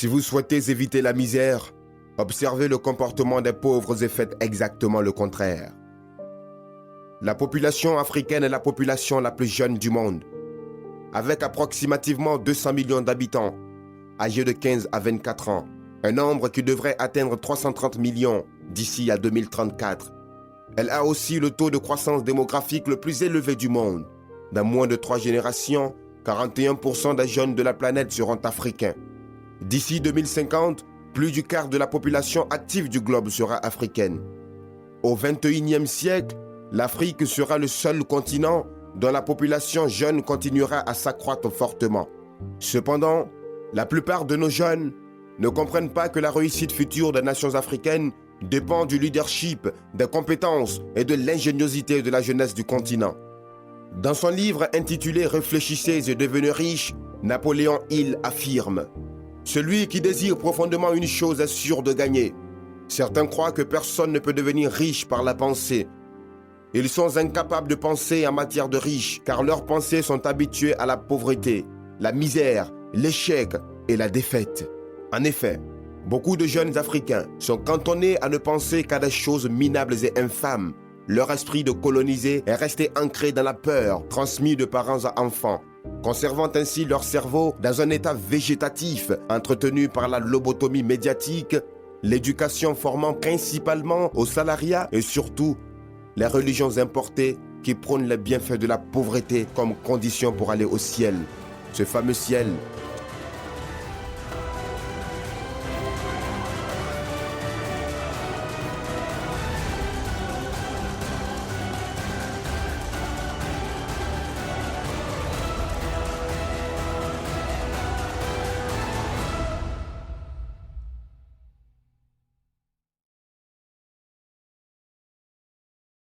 Si vous souhaitez éviter la misère, observez le comportement des pauvres et faites exactement le contraire. La population africaine est la population la plus jeune du monde, avec approximativement 200 millions d'habitants, âgés de 15 à 24 ans, un nombre qui devrait atteindre 330 millions d'ici à 2034. Elle a aussi le taux de croissance démographique le plus élevé du monde. Dans moins de 3 générations, 41% des jeunes de la planète seront africains. D'ici 2050, plus du quart de la population active du globe sera africaine. Au XXIe siècle, l'Afrique sera le seul continent dont la population jeune continuera à s'accroître fortement. Cependant, la plupart de nos jeunes ne comprennent pas que la réussite future des nations africaines dépend du leadership, des compétences et de l'ingéniosité de la jeunesse du continent. Dans son livre intitulé « Réfléchissez et devenez riches », Napoléon Hill affirme « Celui qui désire profondément une chose est sûr de gagner. Certains croient que personne ne peut devenir riche par la pensée. Ils sont incapables de penser en matière de riches car leurs pensées sont habituées à la pauvreté, la misère, l'échec et la défaite. En effet, beaucoup de jeunes Africains sont cantonnés à ne penser qu'à des choses minables et infâmes. Leur esprit de coloniser est resté ancré dans la peur, transmis de parents à enfants, conservant ainsi leur cerveau dans un état végétatif entretenu par la lobotomie médiatique, l'éducation formant principalement au salariat et surtout les religions importées qui prônent les bienfaits de la pauvreté comme condition pour aller au ciel. Ce fameux ciel